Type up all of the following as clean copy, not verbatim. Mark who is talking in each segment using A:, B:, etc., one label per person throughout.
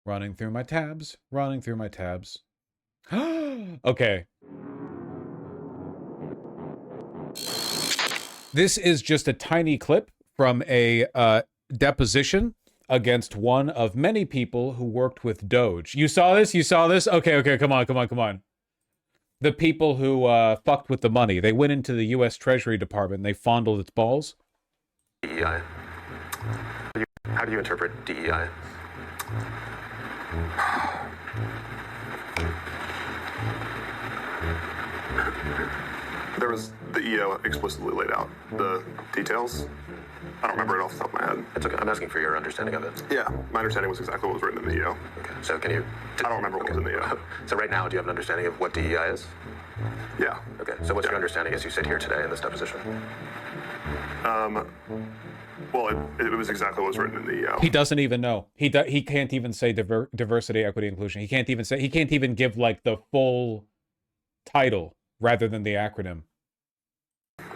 A: Running through my tabs. Running through my tabs. Okay. This is just a tiny clip from a deposition against one of many people who worked with Doge. You saw this? You saw this? Okay, come on. The people who fucked with the money. They went into the U.S. Treasury Department and they fondled its balls.
B: DEI. How do you interpret DEI?
C: There was the EO explicitly laid out the details. I don't remember it off the top of my head.
B: It's okay. I'm asking for your understanding of it.
C: Yeah, my understanding was exactly what was written in the EO.
B: Okay. So can you...
C: I don't remember what was in the EO.
B: So right now, do you have an understanding of what DEI is?
C: Yeah.
B: Okay. So what's your understanding as you sit here today in this deposition?
C: Well, it was exactly what was written in the EO.
A: He doesn't even know. He can't even say diversity, equity, inclusion. He can't even give like the full title rather than the acronym.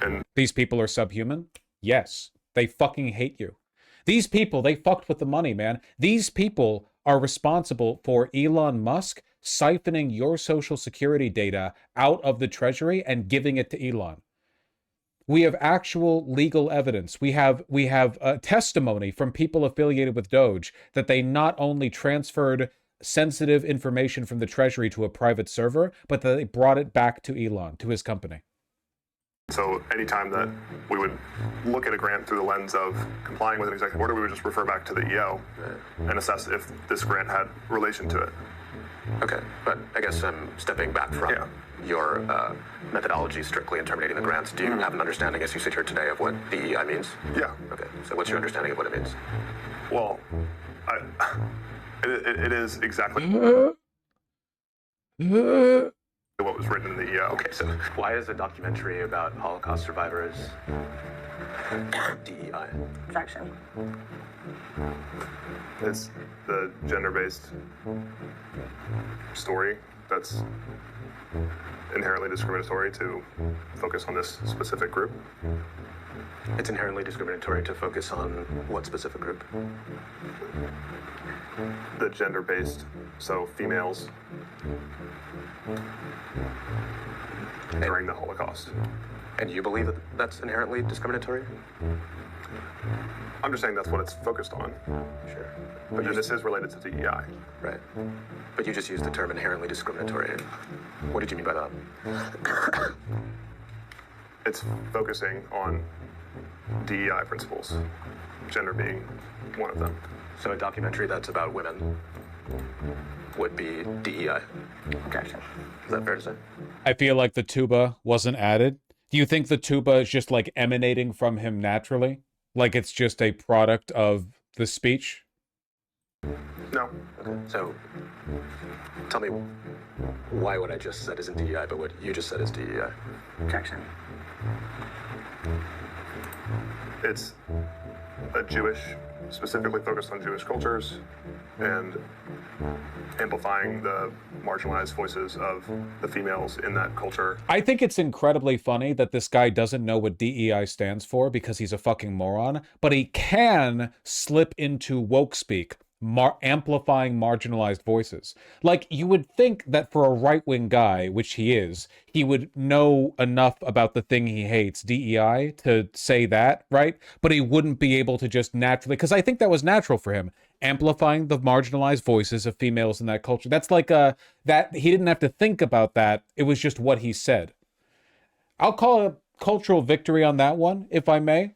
C: And
A: these people are subhuman? Yes. They fucking hate you. These people, they fucked with the money, man. These people are responsible for Elon Musk siphoning your social security data out of the treasury and giving it to Elon. We have actual legal evidence. We have testimony from people affiliated with Doge that they not only transferred sensitive information from the treasury to a private server, but that they brought it back to Elon, to his company.
C: So anytime that we would look at a grant through the lens of complying with an executive order, we would just refer back to the EO and assess if this grant had relation to it.
B: Okay, but I guess I'm stepping back from your methodology strictly in terminating the grants. Do you have an understanding as you sit here today of what DEI means?
C: Yeah.
B: Okay, so what's your understanding of what it means?
C: Well, it is exactly what was written in the EO.
B: Okay, so why is a documentary about Holocaust survivors DEI?
D: Objection.
C: It's the gender-based story that's inherently discriminatory to focus on this specific group.
B: It's inherently discriminatory to focus on what specific group?
C: The gender-based, so females during the Holocaust.
B: And you believe that that's inherently discriminatory?
C: I'm just saying that's what it's focused on.
B: Sure.
C: But this is related to DEI.
B: Right. But you just used the term inherently discriminatory. What did you mean by that?
C: It's focusing on DEI principles, gender being one of them.
B: So a documentary that's about women would be DEI.
D: Objection.
B: Is that fair to say?
A: I feel like the tuba wasn't added. Do you think the tuba is just like emanating from him naturally? Like it's just a product of the speech?
C: No.
B: Okay. So tell me why what I just said isn't DEI, but what you just said is DEI.
D: Objection.
C: It's a Jewish, specifically focused on Jewish cultures and amplifying the marginalized voices of the females in that culture.
A: I think it's incredibly funny that this guy doesn't know what DEI stands for because he's a fucking moron, but he can slip into woke speak, amplifying marginalized voices. Like, you would think that for a right-wing guy, which he is, he would know enough about the thing he hates, DEI, to say that, right? But he wouldn't be able to just naturally, because I think that was natural for him, amplifying the marginalized voices of females in that culture. That's like that he didn't have to think about that. It was just what he said. I'll call it a cultural victory on that one, if I may.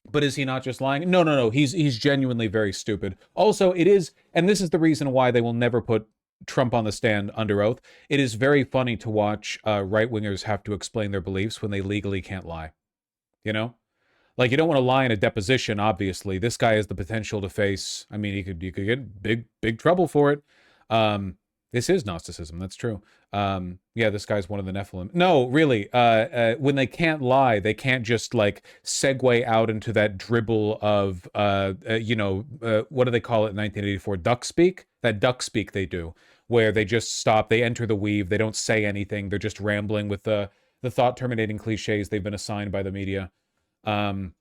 A: But is he not just lying? No. He's genuinely very stupid. Also, it is, and this is the reason why they will never put Trump on the stand under oath. It is very funny to watch right-wingers have to explain their beliefs when they legally can't lie. You know? Like, you don't want to lie in a deposition, obviously. This guy has the potential to face, I mean, you could get big trouble for it. This is Gnosticism, that's true. Yeah, this guy's one of the Nephilim. No, really, when they can't lie, they can't just, like, segue out into that dribble of, what do they call it in 1984? Duck speak? That duck speak they do, where they just stop, they enter the weave, they don't say anything, they're just rambling with the thought-terminating cliches they've been assigned by the media. What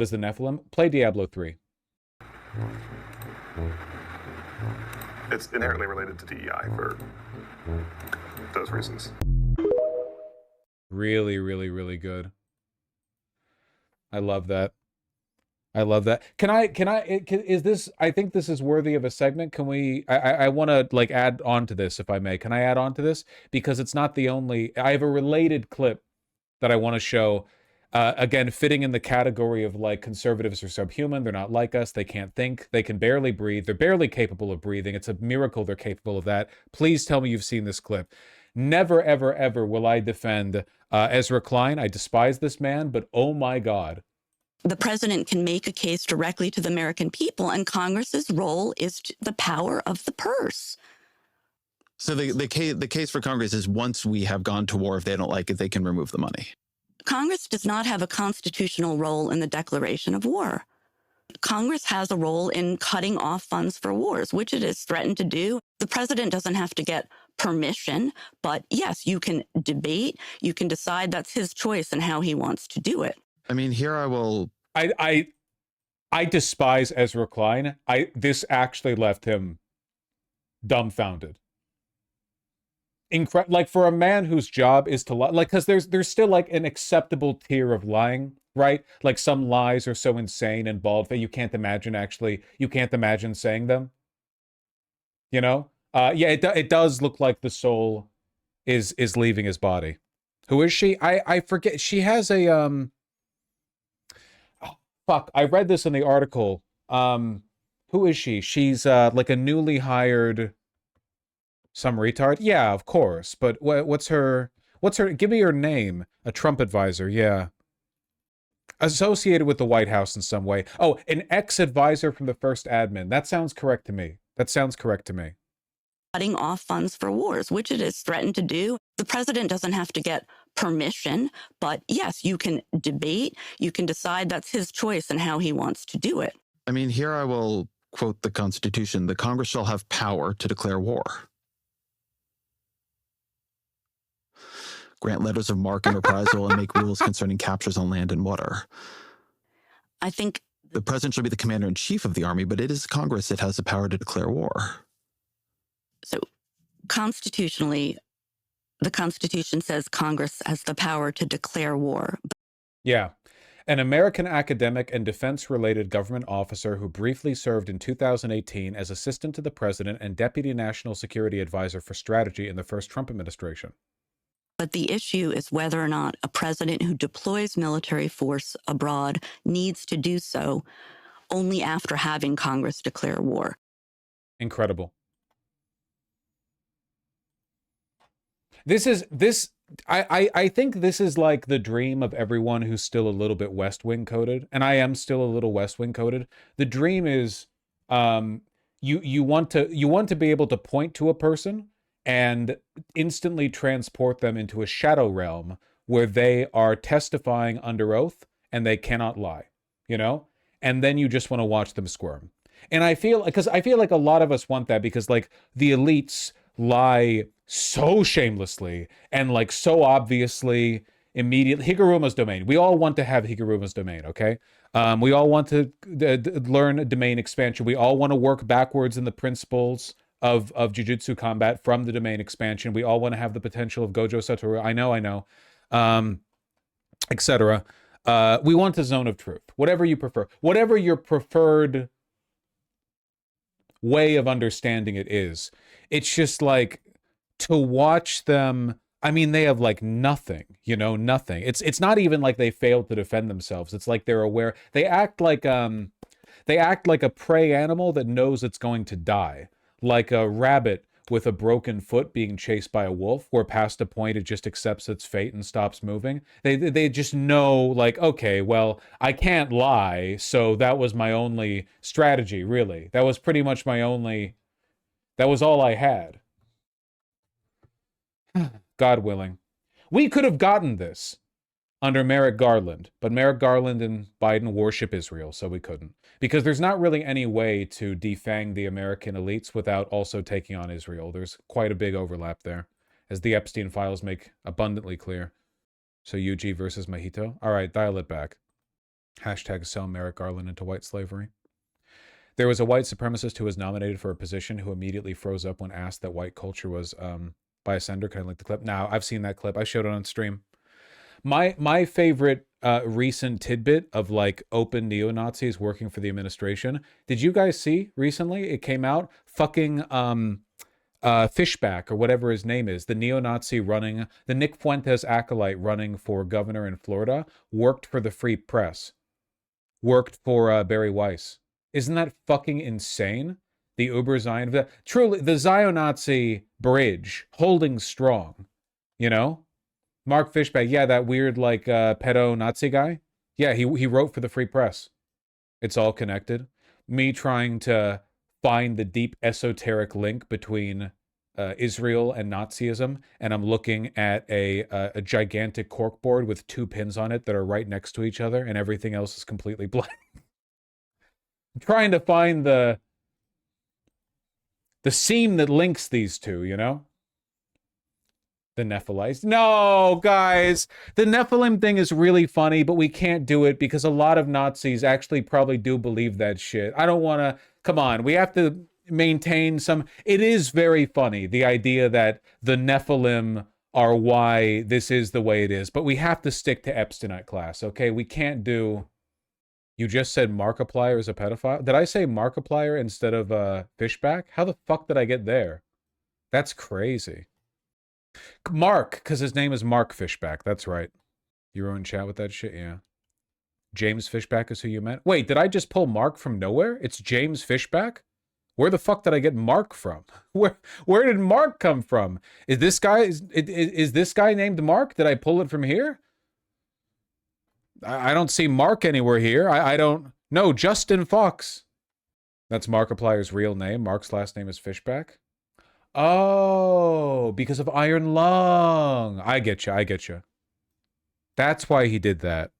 A: is the Nephilim? Play Diablo 3.
C: It's inherently related to DEI for those reasons.
A: Really, really, really good. I love that. I love that. Is this, I think this is worthy of a segment. Can we, I want to like add on to this if I may. Can I add on to this? Because it's not the only, I have a related clip that I want to show. Again, fitting in the category of like conservatives are subhuman. They're not like us. They can't think. They can barely breathe. They're barely capable of breathing. It's a miracle they're capable of that. Please tell me you've seen this clip. Never, ever, ever will I defend Ezra Klein. I despise this man, but oh my God.
E: The president can make a case directly to the American people, and Congress's role is the power of the purse.
F: So the case for Congress is once we have gone to war, if they don't like it, they can remove the money.
E: Congress does not have a constitutional role in the declaration of war. Congress has a role in cutting off funds for wars, which it has threatened to do. The president doesn't have to get permission, but yes, you can debate. You can decide that's his choice and how he wants to do it.
F: I mean, here I will.
A: I despise Ezra Klein. This actually left him dumbfounded. Like for a man whose job is to lie, like because there's still like an acceptable tier of lying, right? Like some lies are so insane and bald that you can't imagine saying them. You know? Yeah, it does look like the soul is leaving his body. Who is she? I forget. She has a fuck, I read this in the article. Who is she? She's like a newly hired some retard. Yeah, of course. But what's her give me her name. A Trump advisor, yeah. Associated with the White House in some way. Oh, an ex-advisor from the first admin. That sounds correct to me.
E: Cutting off funds for wars, which it has threatened to do. The president doesn't have to get permission, but yes, you can debate. You can decide that's his choice and how he wants to do it.
F: I mean, here I will quote the Constitution. The Congress shall have power to declare war, grant letters of marque and reprisal, and make rules concerning captures on land and water.
E: I think
F: the president shall be the commander-in-chief of the army, but it is Congress that has the power to declare war.
E: So constitutionally, the Constitution says Congress has the power to declare war.
A: Yeah. An American academic and defense-related government officer who briefly served in 2018 as assistant to the president and deputy national security advisor for strategy in the first Trump administration.
E: But the issue is whether or not a president who deploys military force abroad needs to do so only after having Congress declare war.
A: Incredible. I think this is like the dream of everyone who's still a little bit West Wing coded, and I am still a little West Wing coded. The dream is you want to be able to point to a person and instantly transport them into a shadow realm where they are testifying under oath and they cannot lie, you know? And then you just want to watch them squirm. And I feel like a lot of us want that because like the elites lie so shamelessly and like so obviously immediately. Higuruma's domain. We all want to have Higuruma's domain, okay? We all want to learn domain expansion. We all want to work backwards in the principles of Jujutsu combat from the domain expansion. We all want to have the potential of Gojo Satoru. I know. Etc. We want the zone of truth. Whatever you prefer. Whatever your preferred way of understanding it is. It's just like to watch them. I mean, they have like nothing, you know, nothing. It's not even like they failed to defend themselves. It's like they're aware. They act like a prey animal that knows it's going to die. Like a rabbit with a broken foot being chased by a wolf, where past a point it just accepts its fate and stops moving. They just know, like, okay, well, I can't lie, so that was my only strategy, really. That was pretty much that was all I had. God willing. We could have gotten this under Merrick Garland, but Merrick Garland and Biden worship Israel, so we couldn't. Because there's not really any way to defang the American elites without also taking on Israel. There's quite a big overlap there, as the Epstein files make abundantly clear. So UG versus Mahito? All right, dial it back. Hashtag sell Merrick Garland into white slavery. There was a white supremacist who was nominated for a position who immediately froze up when asked that white culture was by a senator. Can I link the clip? Now, I've seen that clip. I showed it on stream. My favorite recent tidbit of like open neo-Nazis working for the administration. Did you guys see recently? It came out. Fucking Fishback or whatever his name is, the neo-Nazi running, the Nick Fuentes acolyte running for governor in Florida, worked for the Free Press. Worked for Barry Weiss. Isn't that fucking insane? The Uber Zion, truly the Zionazi bridge holding strong, you know? Mark Fishback, yeah, that weird like pedo Nazi guy. Yeah, he wrote for the Free Press. It's all connected. Me trying to find the deep esoteric link between Israel and Nazism, and I'm looking at a gigantic corkboard with 2 pins on it that are right next to each other, and everything else is completely blank. I'm trying to find the seam that links these two, you know? The Nephilites. No, guys, the Nephilim thing is really funny, but we can't do it because a lot of Nazis actually probably do believe that shit. I don't want to, come on, we have to maintain some, it is very funny, the idea that the Nephilim are why this is the way it is, but we have to stick to Epsteinite class, okay? We can't do, you just said Markiplier is a pedophile? Did I say Markiplier instead of Fishback? How the fuck did I get there? That's crazy. Mark, because his name is Mark Fishback. That's right. You were in chat with that shit? Yeah. James Fishback is who you meant? Wait, did I just pull Mark from nowhere? It's James Fishback? Where the fuck did I get Mark from? Where did Mark come from? Is this guy is this guy named Mark? Did I pull it from here? I don't see Mark anywhere here. I don't... No, Justin Fox. That's Markiplier's real name. Mark's last name is Fishback. Oh, because of Iron Lung. I get you. That's why he did that.